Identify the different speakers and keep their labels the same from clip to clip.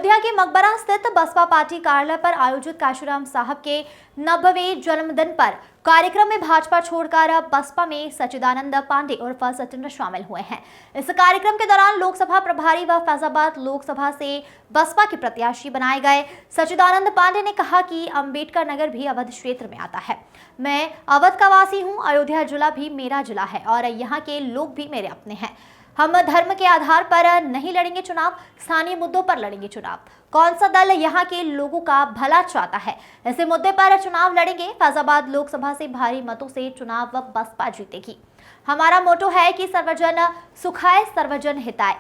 Speaker 1: अयोध्या के मकबरा स्थित बसपा पार्टी कार्यालय पर आयोजित काशीराम साहब के 90वें जन्मदिन पर कार्यक्रम में भाजपा छोड़कर बसपा में सच्चिदानंद पांडे उर्फ सचिन शामिल हुए हैं। इस कार्यक्रम के दौरान लोकसभा प्रभारी व फैजाबाद लोकसभा से बसपा के प्रत्याशी बनाए गए सच्चिदानंद पांडे ने कहा कि अंबेडकर नगर भी अवध क्षेत्र में आता है। मैं अवध का वासी हूं, अयोध्या जिला भी मेरा जिला है और यहाँ के लोग भी मेरे अपने हैं। हम धर्म के आधार पर नहीं लड़ेंगे चुनाव, स्थानीय मुद्दों पर लड़ेंगे चुनाव। कौन सा दल यहाँ के लोगों का भला चाहता है, ऐसे मुद्दे पर चुनाव लड़ेंगे। फैजाबाद लोकसभा से भारी मतों से चुनाव बसपा जीतेगी। हमारा मोटो है कि सर्वजन सुखाय सर्वजन हिताय।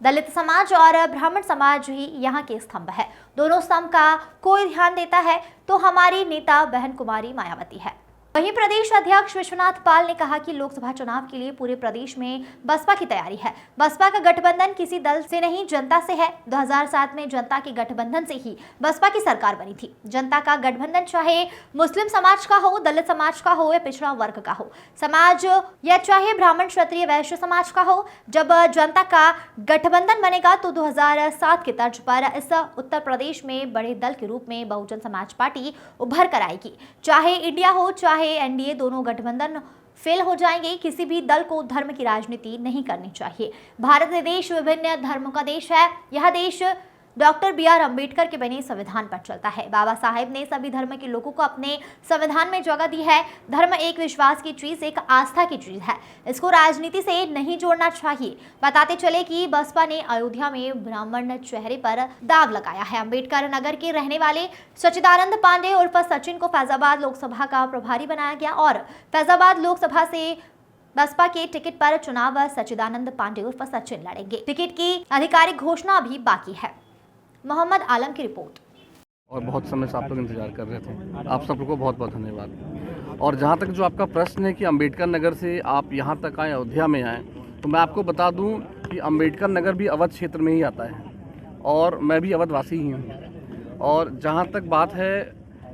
Speaker 1: दलित समाज और ब्राह्मण समाज ही यहाँ के स्तंभ है। दोनों स्तंभ का कोई ध्यान देता है तो हमारी नेता बहन कुमारी मायावती है। वहीं प्रदेश अध्यक्ष विश्वनाथ पाल ने कहा कि लोकसभा चुनाव के लिए पूरे प्रदेश में बसपा की तैयारी है। बसपा का गठबंधन किसी दल से नहीं, जनता से है। 2007 में जनता के गठबंधन से ही बसपा की सरकार बनी थी। जनता का गठबंधन चाहे मुस्लिम समाज का हो, दलित समाज का हो या पिछड़ा वर्ग का हो समाज, या चाहे ब्राह्मण क्षत्रिय वैश्य समाज का हो, जब जनता का गठबंधन बनेगा तो 2007 के तर्ज पर इस उत्तर प्रदेश में बड़े दल के रूप में बहुजन समाज पार्टी उभर कर आएगी। चाहे इंडिया हो चाहे एनडीए, दोनों गठबंधन फेल हो जाएंगे। किसी भी दल को धर्म की राजनीति नहीं करनी चाहिए। भारत देश विभिन्न धर्मों का देश है। यह देश डॉक्टर बी.आर. अम्बेडकर के बने संविधान पर चलता है। बाबा साहेब ने सभी धर्म के लोगों को अपने संविधान में जगह दी है। धर्म एक विश्वास की चीज, एक आस्था की चीज है। इसको राजनीति से नहीं जोड़ना चाहिए। बताते चले कि बसपा ने अयोध्या में ब्राह्मण चेहरे पर दाग लगाया है। अम्बेडकर नगर के रहने वाले सच्चिदानंद पांडे उर्फ सचिन को फैजाबाद लोकसभा का प्रभारी बनाया गया और फैजाबाद लोकसभा से बसपा के टिकट पर चुनाव सच्चिदानंद पांडे उर्फ सचिन लड़ेंगे। टिकट की आधिकारिक घोषणा अभी बाकी है। मोहम्मद आलम की रिपोर्ट।
Speaker 2: और बहुत समय से आप लोग इंतजार कर रहे थे। आप सब लोग को बहुत बहुत धन्यवाद। और जहाँ तक जो आपका प्रश्न है कि अंबेडकर नगर से आप यहाँ तक आए, अयोध्या में आए, तो मैं आपको बता दूँ कि अंबेडकर नगर भी अवध क्षेत्र में ही आता है और मैं भी अवध वासी ही हूँ। और जहाँ तक बात है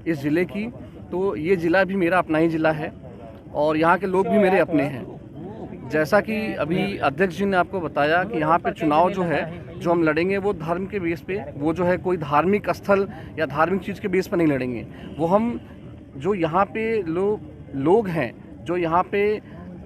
Speaker 2: इस ज़िले की, तो ये ज़िला भी मेरा अपना ही ज़िला है और यहाँ के लोग भी मेरे अपने हैं। जैसा कि अभी अध्यक्ष जी ने आपको बताया कि यहाँ पे चुनाव जो है जो हम लड़ेंगे वो धर्म के बेस पे, वो जो है कोई धार्मिक स्थल या धार्मिक चीज़ के बेस पर नहीं लड़ेंगे। वो हम जो यहाँ पे लोग हैं, जो यहाँ पे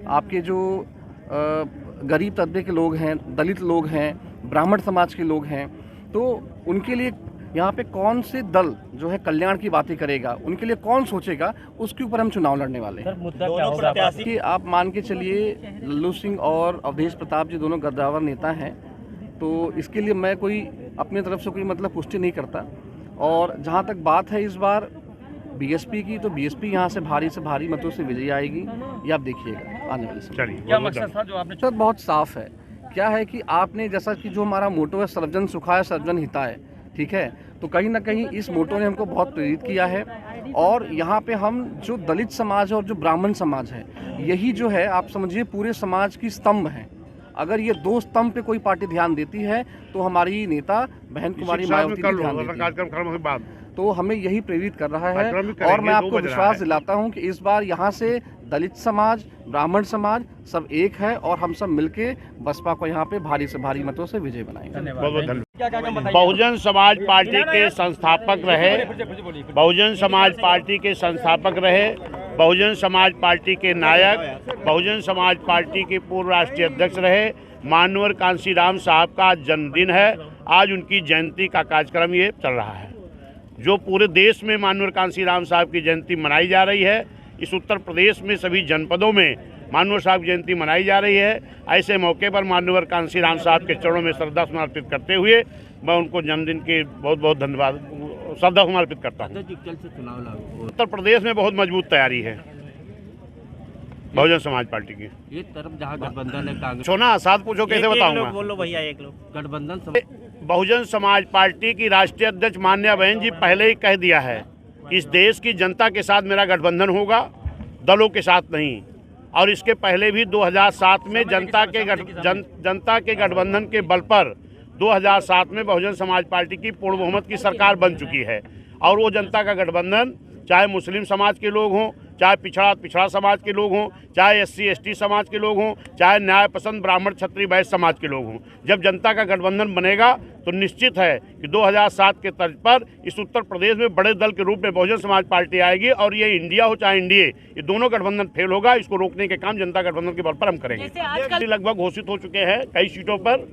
Speaker 2: आपके जो गरीब तबके के लोग हैं, दलित लोग हैं, ब्राह्मण समाज के लोग हैं, तो उनके लिए यहाँ पे कौन से दल जो है कल्याण की बातें करेगा, उनके लिए कौन सोचेगा, उसके ऊपर हम चुनाव लड़ने वाले हैं।
Speaker 3: मुद्दा क्या होगा?
Speaker 2: कि आप मान के चलिए लल्लू सिंह और अवधेश प्रताप जी दोनों गद्दावर नेता हैं, तो इसके लिए मैं कोई अपनी तरफ से कोई मतलब पुष्टि नहीं करता। और जहाँ तक बात है इस बार बीएसपी की, तो बीएसपी यहाँ से भारी मतों से विजयी आएगी। ये आप देखिएगा आने वाले समय।
Speaker 3: क्या मकसद था जो आपने?
Speaker 2: सर बहुत साफ है। क्या है कि आपने जैसा कि जो हमारा मोटो है सर्वजन सुखाय सर्वजन हिताय, ठीक है, तो कहीं ना कहीं इस मोटो ने हमको बहुत प्रेरित किया है। और यहाँ पे हम जो दलित समाज है और जो ब्राह्मण समाज है, यही जो है आप समझिए पूरे समाज की स्तंभ है। अगर ये दो स्तंभ पे कोई पार्टी ध्यान देती है तो हमारी नेता बहन कुमारी मायावती ध्यान देती है। तो हमें यही प्रेरित कर रहा है। और मैं आपको विश्वास दिलाता हूँ कि इस बार यहाँ से दलित समाज, ब्राह्मण समाज सब एक है और हम सब मिलके बसपा को यहाँ पे भारी से भारी मतों से विजय बनाएंगे।
Speaker 4: बहुजन समाज पार्टी के संस्थापक रहे, बहुजन समाज पार्टी के संस्थापक रहे, बहुजन समाज पार्टी के नायक, बहुजन समाज पार्टी के पूर्व राष्ट्रीय अध्यक्ष रहे, मानवर कांशीराम साहब का जन्मदिन है। आज उनकी जयंती का कार्यक्रम ये चल रहा है। जो पूरे देश में मानवर कांशीराम साहब की जयंती मनाई जा रही है, इस उत्तर प्रदेश में सभी जनपदों में मानवर साहब की जयंती मनाई जा रही है। ऐसे मौके पर मानवर कांशीराम साहब के चरणों में श्रद्धा समर्पित करते हुए मैं उनको जन्मदिन के बहुत बहुत धन्यवाद, श्रद्धा समर्पित करता हूँ। उत्तर प्रदेश में बहुत मजबूत तैयारी है बहुजन समाज पार्टी की।
Speaker 3: एक तरफ जहाँ गठबंधन है कांग्रेस,
Speaker 4: सोना साथ पूछो कैसे बताऊंगा।
Speaker 3: बोलो भैया, एक लोग गठबंधन
Speaker 4: बहुजन समाज पार्टी की राष्ट्रीय अध्यक्ष मान्या बहन जी पहले ही कह दिया है, इस देश की जनता के साथ मेरा गठबंधन होगा, दलों के साथ नहीं। और इसके पहले भी 2007 में जनता के गठबंधन के बल पर 2007 में बहुजन समाज पार्टी की पूर्ण बहुमत की सरकार बन चुकी है। और वो जनता का गठबंधन चाहे मुस्लिम समाज के लोग हों, चाहे पिछड़ा समाज के लोग हों, चाहे SC ST समाज के लोग हों, चाहे न्याय पसंद ब्राह्मण क्षत्रिय वैश्य समाज के लोग हों। जब जनता का गठबंधन बनेगा तो निश्चित है कि 2007 के तर्ज पर इस उत्तर प्रदेश में बड़े दल के रूप में बहुजन समाज पार्टी आएगी और ये इंडिया हो चाहे एनडीए, ये दोनों गठबंधन फेल होगा। इसको रोकने के काम जनता गठबंधन के बल पर हम करेंगे। लगभग घोषित हो चुके हैं कई सीटों पर,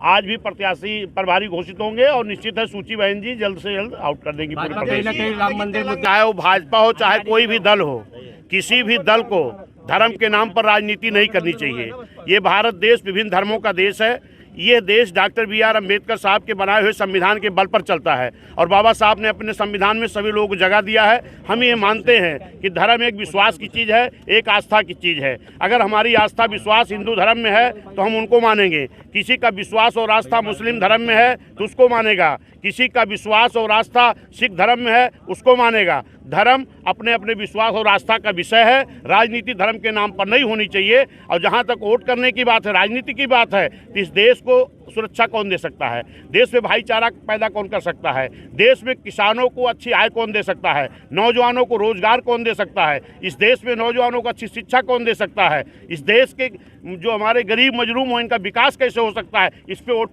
Speaker 4: आज भी प्रत्याशी प्रभारी घोषित होंगे और निश्चित है सूची बहन जी जल्द से जल्द आउट कर देंगी पूरे
Speaker 3: कहीं ना कहीं राम मंदिर में
Speaker 4: चाहे वो भाजपा हो चाहे कोई भी दल हो, किसी भी दल को धर्म के नाम पर राजनीति नहीं करनी चाहिए। ये भारत देश विभिन्न धर्मों का देश है। ये देश डॉक्टर BR अम्बेडकर साहब के बनाए हुए संविधान के बल पर चलता है और बाबा साहब ने अपने संविधान में सभी लोगों को जगह दिया है। हम ये मानते हैं कि धर्म एक विश्वास की चीज़ है, एक आस्था की चीज़ है। अगर हमारी आस्था विश्वास हिंदू धर्म में है तो हम उनको मानेंगे, किसी का विश्वास और आस्था मुस्लिम धर्म में है तो उसको मानेगा, किसी का विश्वास और आस्था सिख धर्म में है उसको मानेगा। धर्म अपने अपने विश्वास और आस्था का विषय है, राजनीति धर्म के नाम पर नहीं होनी चाहिए। और जहां तक वोट करने की बात है, राजनीति की बात है, तो इस देश को सुरक्षा कौन दे सकता है, देश में भाईचारा पैदा कौन कर सकता है, देश में किसानों को अच्छी आय कौन दे सकता है, नौजवानों को रोजगार कौन दे सकता है, इस देश में नौजवानों को अच्छी शिक्षा कौन दे सकता है, इस देश के जो हमारे गरीब मजलूम हो इनका विकास कैसे हो सकता है, इस पे वोट